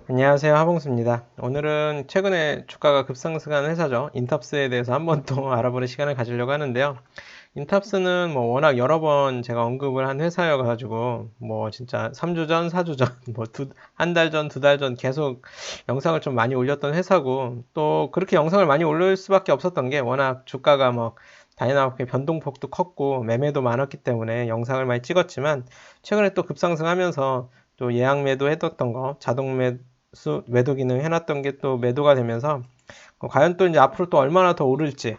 안녕하세요. 하봉수입니다. 오늘은 최근에 주가가 급상승한 회사죠. 인탑스에 대해서 한번 또 알아보는 시간을 가지려고 하는데요. 인탑스는 뭐 워낙 여러 번 제가 언급을 한 회사여가지고 뭐 진짜 3주 전, 4주 전, 뭐 한 달 전, 두 달 전 계속 영상을 좀 많이 올렸던 회사고 또 그렇게 영상을 많이 올릴 수밖에 없었던 게 워낙 주가가 뭐 다이나믹하게 변동폭도 컸고 매매도 많았기 때문에 영상을 많이 찍었지만 최근에 또 급상승하면서 또 예약 매도 해뒀던 거 자동 매도 기능 해놨던 게 또 매도가 되면서 과연 또 이제 앞으로 또 얼마나 더 오를지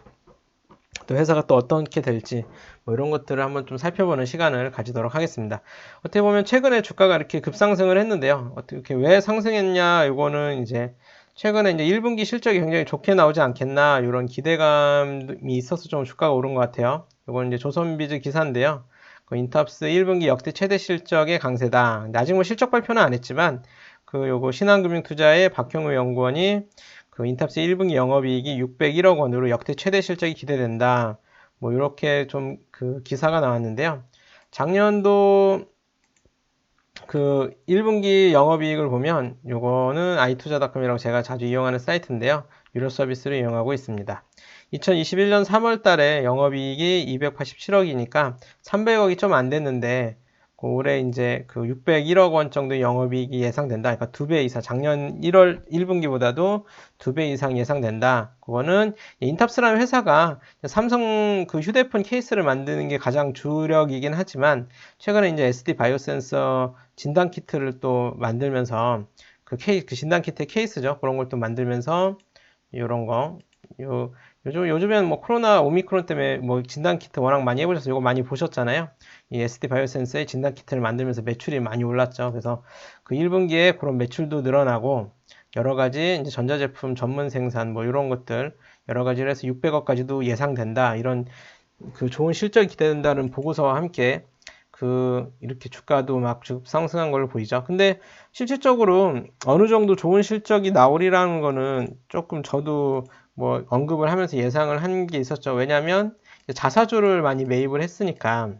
또 회사가 또 어떻게 될지 뭐 이런 것들을 한번 좀 살펴보는 시간을 가지도록 하겠습니다. 어떻게 보면 최근에 주가가 이렇게 급상승을 했는데요. 어떻게 왜 상승했냐 이거는 이제 최근에 이제 1분기 실적이 굉장히 좋게 나오지 않겠나 이런 기대감이 있어서 좀 주가가 오른 것 같아요. 이건 이제 조선비즈 기사인데요. 그 인탑스 1분기 역대 최대 실적의 강세다. 아직 뭐 실적 발표는 안 했지만 그 요거 신한금융투자의 박형우 연구원이 그 인탑스 1분기 영업이익이 601억 원으로 역대 최대 실적이 기대된다. 뭐 이렇게 좀 그 기사가 나왔는데요. 작년도 그 1분기 영업이익을 보면 요거는 i투자닷컴이라고 제가 자주 이용하는 사이트인데요. 유료 서비스를 이용하고 있습니다. 2021년 3월 달에 영업이익이 287억이니까 300억이 좀 안 됐는데 그 올해 이제 그 601억 원 정도 영업이익이 예상된다. 그러니까 2배 이상 작년 1월 1분기보다도 2배 이상 예상된다. 그거는 인탑스라는 회사가 삼성 그 휴대폰 케이스를 만드는 게 가장 주력이긴 하지만 최근에 이제 SD 바이오센서 진단 키트를 또 만들면서 그 진단 키트의 케이스죠. 그런 걸 또 만들면서 이런 거 요즘엔 뭐 코로나 오미크론 때문에 뭐 진단 키트 워낙 많이 해보셔서 이거 많이 보셨잖아요. 이 SD 바이오센서의 진단 키트를 만들면서 매출이 많이 올랐죠. 그래서 그 1분기에 그런 매출도 늘어나고 여러 가지 이제 전자제품 전문 생산 뭐 이런 것들 여러 가지를 해서 600억까지도 예상된다. 이런 그 좋은 실적이 기대된다는 보고서와 함께 그 이렇게 주가도 막 상승한 걸로 보이죠. 근데 실질적으로 어느 정도 좋은 실적이 나오리라는 거는 조금 저도 뭐 언급을 하면서 예상을 한 게 있었죠. 왜냐하면 자사주를 많이 매입을 했으니까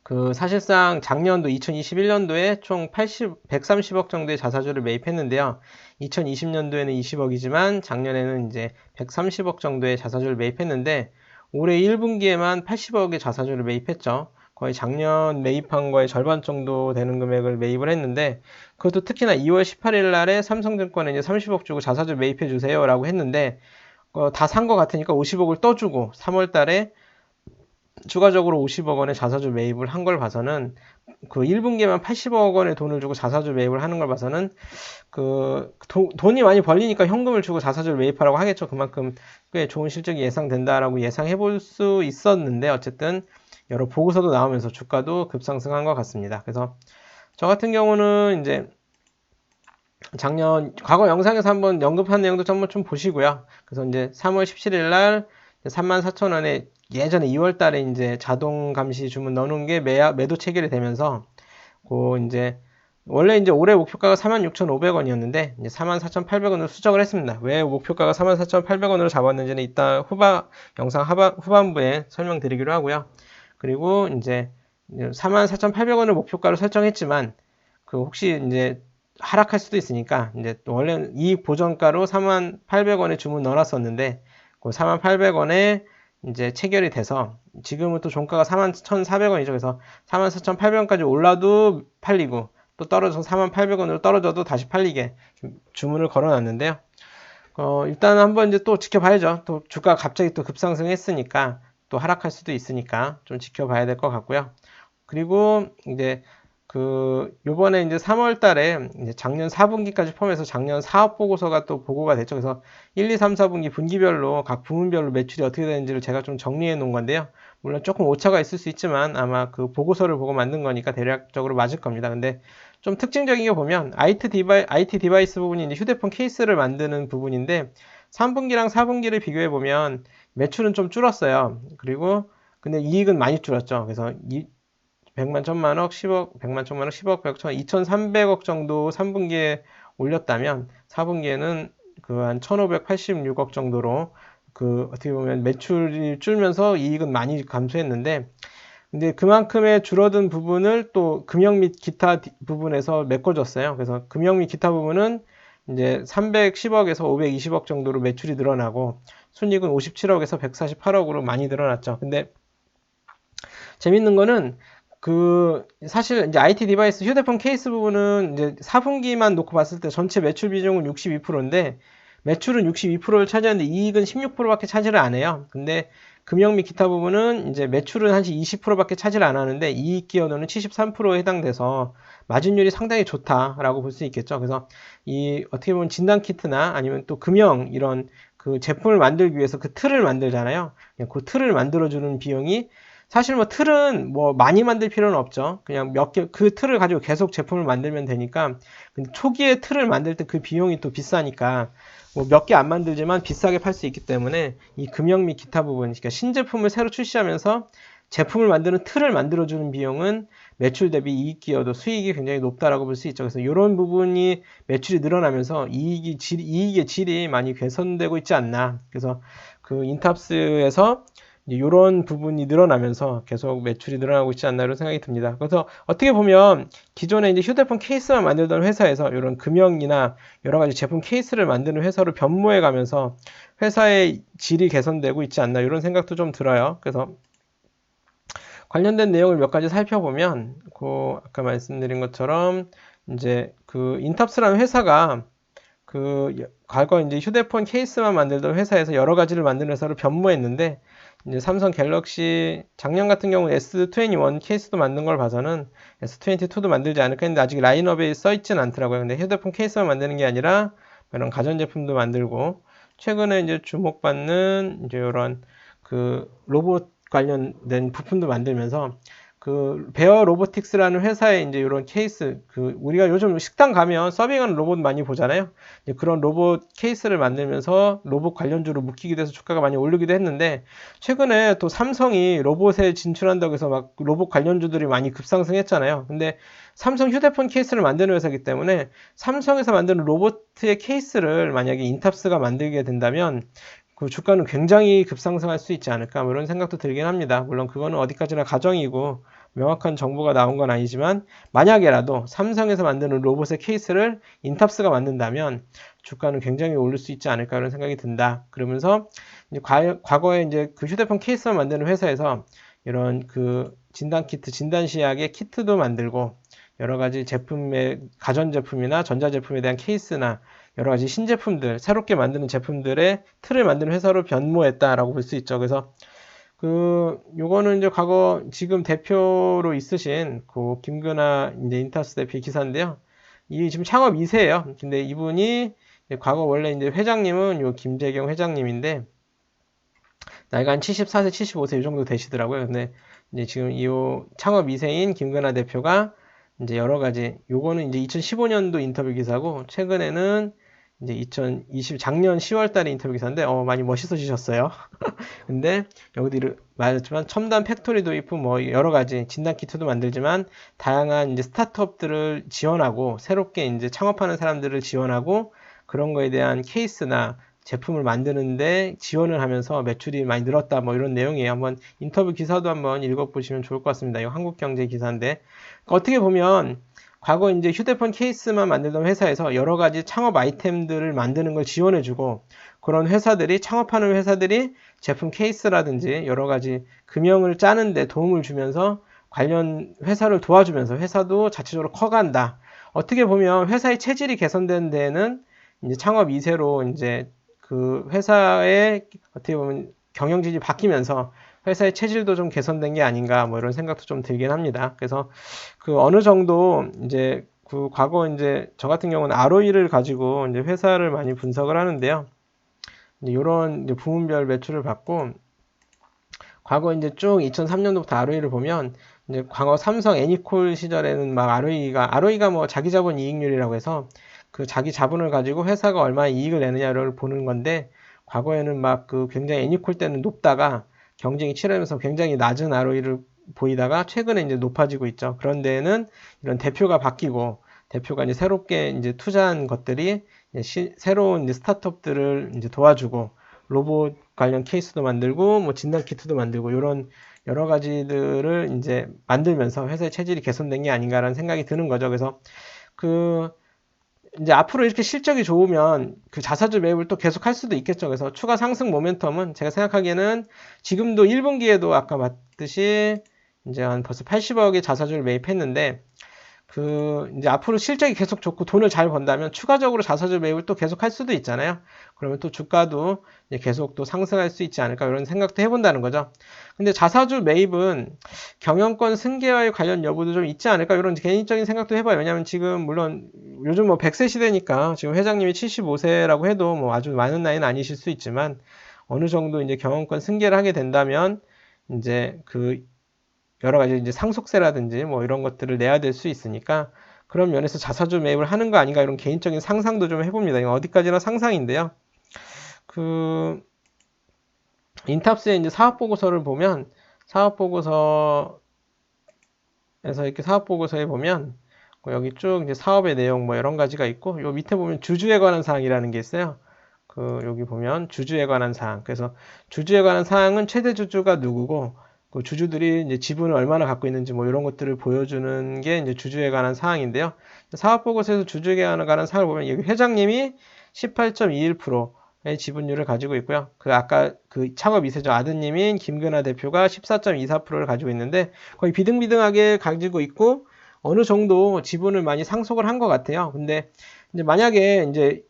그 사실상 작년도 2021년도에 총 130억 정도의 자사주를 매입했는데요. 2020년도에는 20억이지만 작년에는 이제 130억 정도의 자사주를 매입했는데 올해 1분기에만 80억의 자사주를 매입했죠. 거의 작년 매입한 거의 절반 정도 되는 금액을 매입을 했는데 그것도 특히나 2월 18일 날에 삼성증권에 이제 30억 주고 자사주 매입해 주세요라고 했는데 다 산 거 같으니까 50억을 떠주고 3월 달에 추가적으로 50억 원의 자사주 매입을 한 걸 봐서는 그 1분기에만 80억 원의 돈을 주고 자사주 매입을 하는 걸 봐서는 돈이 많이 벌리니까 현금을 주고 자사주를 매입하라고 하겠죠. 그만큼 꽤 좋은 실적이 예상된다라고 예상해 볼 수 있었는데 어쨌든 여러 보고서도 나오면서 주가도 급상승한 것 같습니다. 그래서 저 같은 경우는 이제 작년 과거 영상에서 한번 언급한 내용도 한번 좀 보시고요. 그래서 이제 3월 17일 날 34,000원에 예전에 2월 달에 이제 자동 감시 주문 넣어놓은 게 매도 체결이 되면서 그 이제 원래 이제 올해 목표가가 46,500원이었는데 이제 44,800원으로 수정을 했습니다. 왜 목표가가 44,800원으로 잡았는지는 이따 영상 후반부에 설명드리기로 하고요. 그리고 이제 44,800원을 목표가로 설정했지만 그 혹시 이제 하락할 수도 있으니까 이제 원래 이익 보전가로 48,000원에 주문 넣어놨었는데 그 48,000원에 이제 체결이 돼서 지금은 또 종가가 41,400원이죠. 그래서 44,800원까지 올라도 팔리고 또 떨어져서 48,000원으로 떨어져도 다시 팔리게 주문을 걸어놨는데요. 일단 한번 이제 또 지켜봐야죠. 또 주가 갑자기 또 급상승했으니까 또 하락할 수도 있으니까 좀 지켜봐야 될 것 같고요. 그리고 이제 요번에 이제 3월 달에 이제 작년 4분기까지 포함해서 작년 사업 보고서가 또 보고가 됐죠. 그래서 1, 2, 3, 4분기 분기별로 각 부문별로 매출이 어떻게 되는지를 제가 좀 정리해 놓은 건데요. 물론 조금 오차가 있을 수 있지만 아마 그 보고서를 보고 만든 거니까 대략적으로 맞을 겁니다. 근데 좀 특징적인 게 보면 IT 디바이스 부분이 이제 휴대폰 케이스를 만드는 부분인데 3분기랑 4분기를 비교해 보면 매출은 좀 줄었어요. 그리고 근데 이익은 많이 줄었죠. 그래서 100만, 1000만억, 10억, 100만, 1000만억, 10억, 100억, 1000, 2300억 정도 3분기에 올렸다면 4분기에는 그 한 1586억 정도로 그 어떻게 보면 매출이 줄면서 이익은 많이 감소했는데 근데 그만큼의 줄어든 부분을 또 금형 및 기타 부분에서 메꿔줬어요. 그래서 금형 및 기타 부분은 이제 310억에서 520억 정도로 매출이 늘어나고 순이익은 57억에서 148억으로 많이 늘어났죠. 근데 재밌는 거는 사실 이제 IT 디바이스 휴대폰 케이스 부분은 이제 4분기만 놓고 봤을 때 전체 매출 비중은 62%인데 매출은 62%를 차지하는데 이익은 16%밖에 차지를 안 해요. 근데 금형 및 기타 부분은 이제 매출은 한 20%밖에 차지를 안 하는데 이익 기여도는 73%에 해당돼서 마진율이 상당히 좋다라고 볼 수 있겠죠. 그래서 이 어떻게 보면 진단 키트나 아니면 또 금형 이런 그 제품을 만들기 위해서 그 틀을 만들잖아요. 그 틀을 만들어주는 비용이 사실 뭐 틀은 뭐 많이 만들 필요는 없죠. 그냥 그 틀을 가지고 계속 제품을 만들면 되니까. 근데 초기에 틀을 만들 때 그 비용이 또 비싸니까 뭐 몇 개 안 만들지만 비싸게 팔 수 있기 때문에 이 금형 및 기타 부분, 그러니까 신제품을 새로 출시하면서 제품을 만드는 틀을 만들어주는 비용은 매출 대비 이익 기여도 수익이 굉장히 높다라고 볼 수 있죠. 그래서 이런 부분이 매출이 늘어나면서 이익의 질이 많이 개선되고 있지 않나. 그래서 그 인탑스에서 이런 부분이 늘어나면서 계속 매출이 늘어나고 있지 않나 이런 생각이 듭니다. 그래서 어떻게 보면 기존에 이제 휴대폰 케이스만 만들던 회사에서 이런 금형이나 여러 가지 제품 케이스를 만드는 회사로 변모해 가면서 회사의 질이 개선되고 있지 않나 이런 생각도 좀 들어요. 그래서 관련된 내용을 몇 가지 살펴보면 아까 말씀드린 것처럼 이제 그 인탑스라는 회사가 과거 이제 휴대폰 케이스만 만들던 회사에서 여러 가지를 만드는 회사로 변모했는데 이제 삼성 갤럭시 작년 같은 경우는 S21 케이스도 만든 걸 봐서는 S22도 만들지 않을까 했는데 아직 라인업에 써 있진 않더라고요. 근데 휴대폰 케이스만 만드는 게 아니라 이런 가전제품도 만들고 최근에 이제 주목받는 이제 이런 그 로봇 관련된 부품도 만들면서 베어 로보틱스라는 회사의 이제 이런 케이스, 우리가 요즘 식당 가면 서빙하는 로봇 많이 보잖아요. 그런 로봇 케이스를 만들면서 로봇 관련주로 묶이기도 해서 주가가 많이 오르기도 했는데, 최근에 또 삼성이 로봇에 진출한다고 해서 막 로봇 관련주들이 많이 급상승했잖아요. 근데 삼성 휴대폰 케이스를 만드는 회사이기 때문에 삼성에서 만드는 로봇의 케이스를 만약에 인탑스가 만들게 된다면 그 주가는 굉장히 급상승할 수 있지 않을까 뭐 이런 생각도 들긴 합니다. 물론 그거는 어디까지나 가정이고 명확한 정보가 나온 건 아니지만 만약에라도 삼성에서 만드는 로봇의 케이스를 인탑스가 만든다면 주가는 굉장히 오를 수 있지 않을까 이런 생각이 든다. 그러면서 이제 과거에 이제 그 휴대폰 케이스만 만드는 회사에서 이런 진단 키트, 진단 시약의 키트도 만들고 여러 가지 제품의 가전제품이나 전자제품에 대한 케이스나 여러 가지 신제품들, 새롭게 만드는 제품들의 틀을 만드는 회사로 변모했다라고 볼 수 있죠. 그래서 요거는 이제 지금 대표로 있으신 김근하 이제 인탑스 대표 기사인데요. 이 지금 창업 2세예요. 근데 이분이 과거 원래 이제 회장님은 요 김재경 회장님인데 나이가 한 74세, 75세 이 정도 되시더라고요. 근데 이제 지금 이 창업 2세인 김근하 대표가 이제 여러 가지 요거는 이제 2015년도 인터뷰 기사고 최근에는 이제 작년 10월 달에 인터뷰 기사인데 많이 멋있어지셨어요. 근데 여기도 말했지만 첨단 팩토리 도입 후 뭐 여러 가지 진단 키트도 만들지만 다양한 이제 스타트업들을 지원하고 새롭게 이제 창업하는 사람들을 지원하고 그런 거에 대한 케이스나 제품을 만드는데 지원을 하면서 매출이 많이 늘었다 뭐 이런 내용이에요. 한번 인터뷰 기사도 한번 읽어보시면 좋을 것 같습니다. 이거 한국경제 기사인데 어떻게 보면 과거 이제 휴대폰 케이스만 만들던 회사에서 여러 가지 창업 아이템들을 만드는 걸 지원해주고 그런 회사들이 창업하는 회사들이 제품 케이스라든지 여러 가지 금형을 짜는데 도움을 주면서 관련 회사를 도와주면서 회사도 자체적으로 커간다. 어떻게 보면 회사의 체질이 개선된 데에는 이제 창업 2세로 이제 그 회사의 어떻게 보면 경영진이 바뀌면서 회사의 체질도 좀 개선된 게 아닌가 뭐 이런 생각도 좀 들긴 합니다. 그래서 어느 정도 이제 과거 이제 저 같은 경우는 ROE를 가지고 이제 회사를 많이 분석을 하는데요. 이런 부문별 매출을 받고 과거 이제 쭉 2003년도부터 ROE를 보면 이제 과거 삼성 애니콜 시절에는 막 ROE가 뭐 자기 자본 이익률이라고 해서 자기 자본을 가지고 회사가 얼마나 이익을 내느냐를 보는 건데 과거에는 막 굉장히 애니콜 때는 높다가 경쟁이 치열하면서 굉장히 낮은 ROE를 보이다가 최근에 이제 높아지고 있죠. 그런 데에는 이런 대표가 바뀌고 대표가 이제 새롭게 이제 투자한 것들이 새로운 이제 스타트업들을 이제 도와주고 로봇 관련 케이스도 만들고 뭐 진단 키트도 만들고 이런 여러 가지들을 이제 만들면서 회사의 체질이 개선된 게 아닌가라는 생각이 드는 거죠. 그래서 그 이제 앞으로 이렇게 실적이 좋으면 그 자사주 매입을 또 계속 할 수도 있겠죠. 그래서 추가 상승 모멘텀은 제가 생각하기에는 지금도 1분기에도 아까 봤듯이 이제 한 벌써 80억의 자사주를 매입했는데 그 이제 앞으로 실적이 계속 좋고 돈을 잘 번다면 추가적으로 자사주 매입을 또 계속 할 수도 있잖아요. 그러면 또 주가도 이제 계속 또 상승할 수 있지 않을까 이런 생각도 해본다는 거죠. 근데 자사주 매입은 경영권 승계와의 관련 여부도 좀 있지 않을까 이런 개인적인 생각도 해봐요. 왜냐하면 지금 물론 요즘 뭐 100세 시대니까 지금 회장님이 75세라고 해도 뭐 아주 많은 나이는 아니실 수 있지만 어느 정도 이제 경영권 승계를 하게 된다면 이제 그 여러 가지 이제 상속세라든지 뭐 이런 것들을 내야 될 수 있으니까 그런 면에서 자사주 매입을 하는 거 아닌가 이런 개인적인 상상도 좀 해봅니다. 이건 어디까지나 상상인데요. 그 인탑스의 이제 사업 보고서를 보면 사업 보고서에서 이렇게 사업 보고서에 보면 여기 쭉 이제 사업의 내용 뭐 이런 가지가 있고 요 밑에 보면 주주에 관한 사항이라는 게 있어요. 그 여기 보면 주주에 관한 사항. 그래서 주주에 관한 사항은 최대 주주가 누구고 그 주주들이 이제 지분을 얼마나 갖고 있는지 뭐 이런 것들을 보여주는 게 이제 주주에 관한 사항인데요. 사업 보고서에서 주주에 관한 사항을 보면 여기 회장님이 18.21%의 지분율을 가지고 있고요. 그 아까 그 창업 2세죠. 아드님인 김근하 대표가 14.24%를 가지고 있는데 거의 비등비등하게 가지고 있고 어느 정도 지분을 많이 상속을 한 것 같아요. 근데 이제 만약에 이제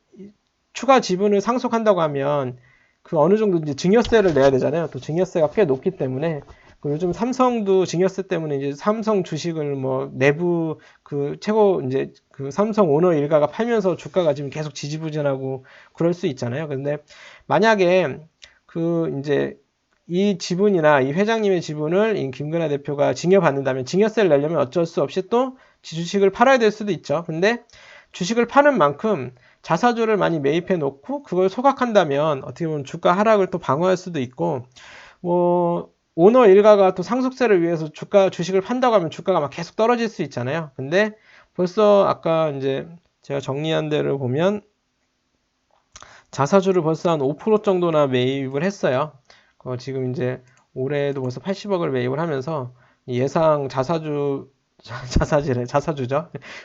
추가 지분을 상속한다고 하면 그 어느 정도 이제 증여세를 내야 되잖아요. 또 증여세가 꽤 높기 때문에 요즘 삼성도 증여세 때문에 이제 삼성 주식을 뭐 내부 그 최고 이제 그 삼성 오너 일가가 팔면서 주가가 지금 계속 지지부진하고 그럴 수 있잖아요. 근데 만약에 그 이제 이 지분이나 이 회장님의 지분을 이 김근하 대표가 증여받는다면 증여세를 내려면 어쩔 수 없이 또 주식을 팔아야 될 수도 있죠. 근데 주식을 파는 만큼 자사주를 많이 매입해 놓고 그걸 소각한다면 어떻게 보면 주가 하락을 또 방어할 수도 있고 뭐 오너 일가가 또 상속세를 위해서 주식을 판다고 하면 주가가 막 계속 떨어질 수 있잖아요. 근데 벌써 아까 이제 제가 정리한 데를 보면 자사주를 벌써 한 5% 정도나 매입을 했어요. 지금 이제 올해도 벌써 80억을 매입을 하면서 예상 자사주죠.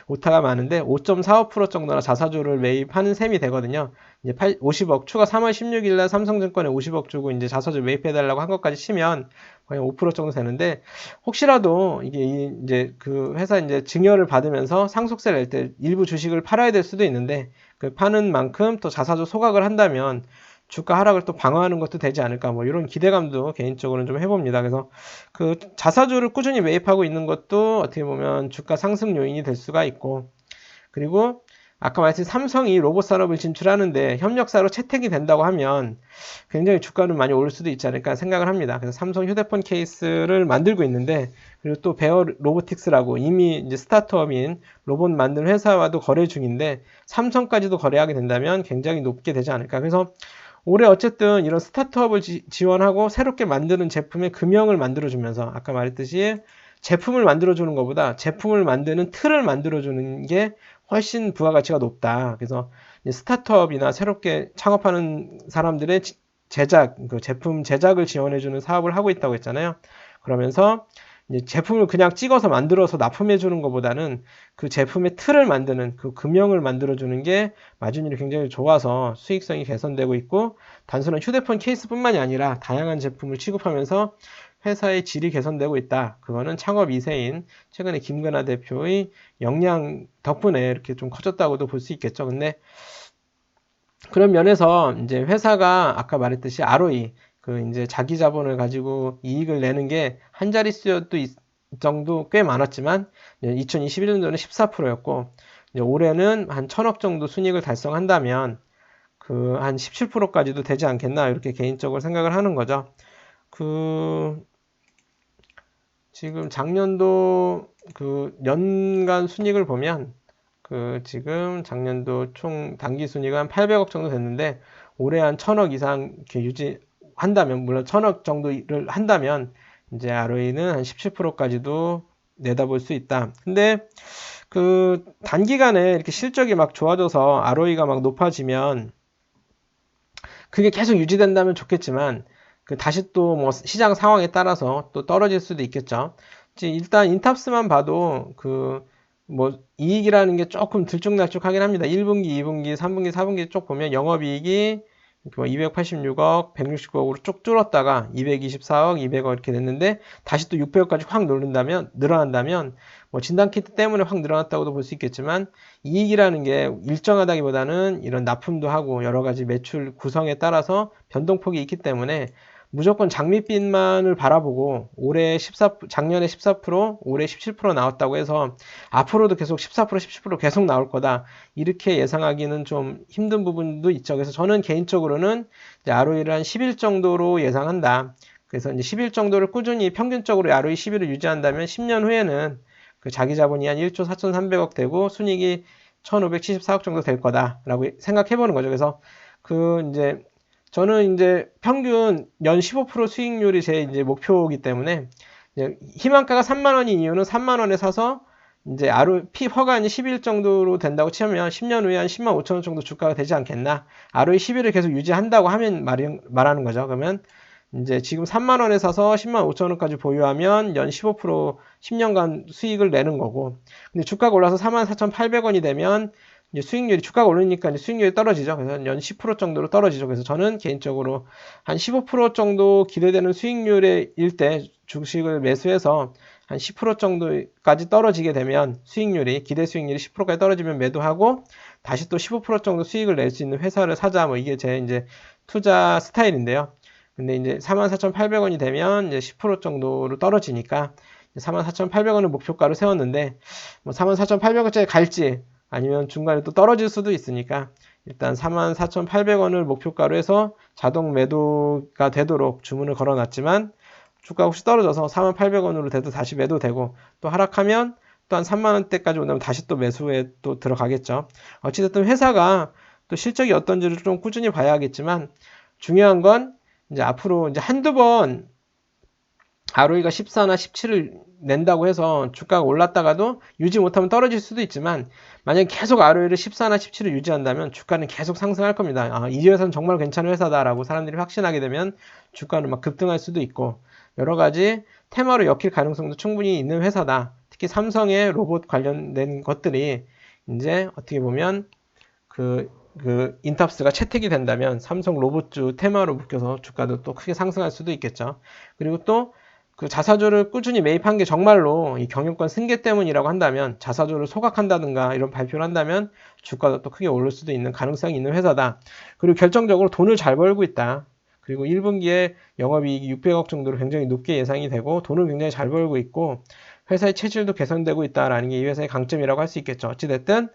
오타가 많은데 5.45% 정도나 자사주를 매입하는 셈이 되거든요. 이제 50억 추가 3월 16일 날 삼성증권에 50억 주고 이제 자사주 매입해달라고 한 것까지 치면 거의 5% 정도 되는데 혹시라도 이게 이제 그 회사 이제 증여를 받으면서 상속세를 낼 때 일부 주식을 팔아야 될 수도 있는데 그 파는 만큼 또 자사주 소각을 한다면 주가 하락을 또 방어하는 것도 되지 않을까 뭐 이런 기대감도 개인적으로는 좀 해봅니다. 그래서 그 자사주를 꾸준히 매입하고 있는 것도 어떻게 보면 주가 상승 요인이 될 수가 있고 그리고 아까 말씀드린 삼성이 로봇 산업을 진출하는데 협력사로 채택이 된다고 하면 굉장히 주가는 많이 오를 수도 있지 않을까 생각을 합니다. 그래서 삼성 휴대폰 케이스를 만들고 있는데 그리고 또 베어 로보틱스라고 이미 이제 스타트업인 로봇 만드는 회사와도 거래 중인데 삼성까지도 거래하게 된다면 굉장히 높게 되지 않을까. 그래서 올해 어쨌든 이런 스타트업을 지원하고 새롭게 만드는 제품의 금형을 만들어주면서 아까 말했듯이 제품을 만들어주는 것보다 제품을 만드는 틀을 만들어주는 게 훨씬 부가가치가 높다. 그래서 스타트업이나 새롭게 창업하는 사람들의 그 제품 제작을 지원해주는 사업을 하고 있다고 했잖아요. 그러면서 이제 제품을 그냥 찍어서 만들어서 납품해주는 것보다는 그 제품의 틀을 만드는 그 금형을 만들어주는 게 마진율이 굉장히 좋아서 수익성이 개선되고 있고 단순한 휴대폰 케이스뿐만이 아니라 다양한 제품을 취급하면서 회사의 질이 개선되고 있다. 그거는 창업 2세인 최근에 김근하 대표의 역량 덕분에 이렇게 좀 커졌다고도 볼 수 있겠죠. 근데 그런 면에서 이제 회사가 아까 말했듯이 ROE 그 이제 자기 자본을 가지고 이익을 내는 게 한 자릿수도 정도 꽤 많았지만 2021년도는 14%였고 올해는 한 1000억 정도 순이익을 달성한다면 그 한 17%까지도 되지 않겠나 이렇게 개인적으로 생각을 하는 거죠. 그 지금 작년도 그 연간 순이익을 보면 그 지금 작년도 총 단기 순이익은 한 800억 정도 됐는데 올해 한 1000억 이상 이렇게 유지한다면 물론 1000억 정도를 한다면 이제 ROE는 한 17%까지도 내다볼 수 있다. 근데 그 단기간에 이렇게 실적이 막 좋아져서 ROE가 막 높아지면 그게 계속 유지된다면 좋겠지만 다시 또 뭐 시장 상황에 따라서 또 떨어질 수도 있겠죠. 일단 인탑스만 봐도 뭐 이익이라는 게 조금 들쭉날쭉하긴 합니다. 1분기, 2분기, 3분기, 4분기 쭉 보면 영업이익이 286억, 169억으로 쭉 줄었다가 224억, 200억 이렇게 됐는데 다시 또 600억까지 확 늘어난다면 뭐 진단키트 때문에 확 늘어났다고도 볼 수 있겠지만 이익이라는 게 일정하다기보다는 이런 납품도 하고 여러 가지 매출 구성에 따라서 변동폭이 있기 때문에 무조건 장밋빛만을 바라보고 작년에 14%, 올해 17% 나왔다고 해서 앞으로도 계속 14%, 17% 계속 나올 거다. 이렇게 예상하기는 좀 힘든 부분도 있죠. 그래서 저는 개인적으로는 ROE를 한 10일 정도로 예상한다. 그래서 이제 10일 정도를 꾸준히 평균적으로 ROE 10일을 유지한다면 10년 후에는 자기 자본이 한 1조 4,300억 되고 순이익이 1,574억 정도 될 거다라고 생각해 보는 거죠. 그래서 이제 저는 이제 평균 연 15% 수익률이 제 이제 목표이기 때문에 희망가가 3만 원인 이유는 3만 원에 사서 이제 허가는 10일 정도로 된다고 치면 10년 후에 한 10만 5천 원 정도 주가가 되지 않겠나. ROE 10일을 계속 유지한다고 하면 말하는 거죠. 그러면 이제 지금 3만 원에 사서 10만 5천 원까지 보유하면 연 15% 10년간 수익을 내는 거고. 근데 주가가 올라서 44,800원이 되면 이제 수익률이 주가가 오르니까 이제 수익률이 떨어지죠. 그래서 연 10% 정도로 떨어지죠. 그래서 저는 개인적으로 한 15% 정도 기대되는 수익률일 때 주식을 매수해서 한 10% 정도까지 떨어지게 되면 기대 수익률이 10%까지 떨어지면 매도하고 다시 또 15% 정도 수익을 낼 수 있는 회사를 사자. 뭐 이게 제 이제 투자 스타일인데요. 근데 이제 44,800원이 되면 이제 10% 정도로 떨어지니까 44,800원을 목표가로 세웠는데 뭐 44,800원짜리 갈지 아니면 중간에 또 떨어질 수도 있으니까 일단 44,800원을 목표가로 해서 자동 매도가 되도록 주문을 걸어놨지만 주가 혹시 떨어져서 48,000원으로 돼도 다시 매도되고 또 하락하면 또 한 3만원대까지 온다면 다시 또 매수에 또 들어가겠죠. 어찌됐든 회사가 또 실적이 어떤지를 좀 꾸준히 봐야겠지만 중요한 건 이제 앞으로 이제 한두 번 ROE가 14나 17을 낸다고 해서 주가가 올랐다가도 유지 못하면 떨어질 수도 있지만 만약에 계속 ROE를 14나 17을 유지한다면 주가는 계속 상승할 겁니다. 이 회사는 정말 괜찮은 회사다라고 사람들이 확신하게 되면 주가는 막 급등할 수도 있고 여러 가지 테마로 엮일 가능성도 충분히 있는 회사다. 특히 삼성의 로봇 관련된 것들이 이제 어떻게 보면 인탑스가 채택이 된다면 삼성 로봇주 테마로 묶여서 주가도 또 크게 상승할 수도 있겠죠. 그리고 또 자사주를 꾸준히 매입한 게 정말로 이 경영권 승계 때문이라고 한다면 자사주를 소각한다든가 이런 발표를 한다면 주가도 또 크게 오를 수도 있는 가능성이 있는 회사다. 그리고 결정적으로 돈을 잘 벌고 있다. 그리고 1분기에 영업이익이 600억 정도로 굉장히 높게 예상이 되고 돈을 굉장히 잘 벌고 있고 회사의 체질도 개선되고 있다라는 게 이 회사의 강점이라고 할 수 있겠죠. 어찌됐든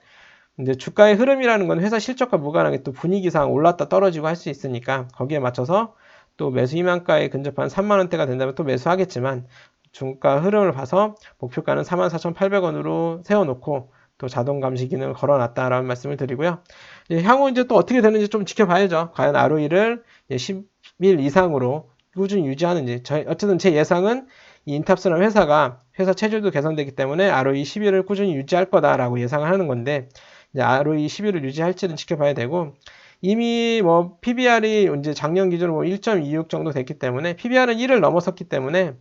이제 주가의 흐름이라는 건 회사 실적과 무관하게 또 분위기상 올랐다 떨어지고 할 수 있으니까 거기에 맞춰서 또 매수 희망가에 근접한 3만원대가 된다면 또 매수하겠지만 주가 흐름을 봐서 목표가는 44,800원으로 세워놓고 또 자동 감시 기능을 걸어놨다라는 말씀을 드리고요. 향후 이제 또 어떻게 되는지 좀 지켜봐야죠. 과연 ROE를 10일 이상으로 꾸준히 유지하는지. 어쨌든 제 예상은 이 인탑스라는 회사 체질도 개선되기 때문에 ROE 10일을 꾸준히 유지할 거다라고 예상을 하는 건데 ROE 10일을 유지할지는 지켜봐야 되고 이미 뭐 PBR이 이제 작년 기준으로 1.26 정도 됐기 때문에 PBR은 1을 넘어섰기 때문에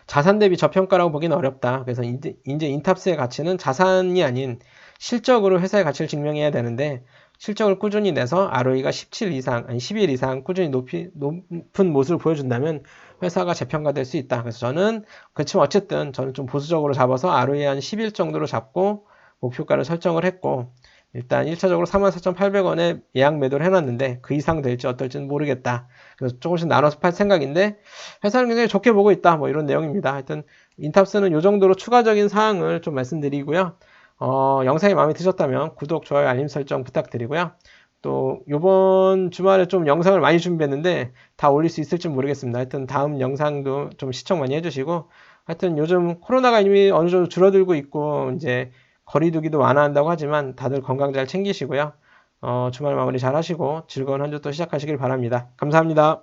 자산 대비 저평가라고 보기는 어렵다. 그래서 이제 인탑스의 가치는 자산이 아닌 실적으로 회사의 가치를 증명해야 되는데 실적을 꾸준히 내서 ROE가 17 이상, 아니 11 이상 꾸준히 높은 모습을 보여준다면 회사가 재평가될 수 있다. 그래서 그렇지만 어쨌든 저는 좀 보수적으로 잡아서 ROE 한 11 정도로 잡고 목표가를 설정을 했고 일단 1차적으로 44,800원에 예약 매도를 해놨는데 그 이상 될지 어떨지는 모르겠다. 그래서 조금씩 나눠서 팔 생각인데 회사는 굉장히 좋게 보고 있다. 뭐 이런 내용입니다. 하여튼 인탑스는 이 정도로 추가적인 사항을 좀 말씀드리고요. 영상이 마음에 드셨다면 구독, 좋아요, 알림 설정 부탁드리고요. 또 이번 주말에 좀 영상을 많이 준비했는데 다 올릴 수 있을지 모르겠습니다. 하여튼 다음 영상도 좀 시청 많이 해주시고 하여튼 요즘 코로나가 이미 어느 정도 줄어들고 있고 이제 거리두기도 완화한다고 하지만 다들 건강 잘 챙기시고요. 주말 마무리 잘 하시고 즐거운 한 주 또 시작하시길 바랍니다. 감사합니다.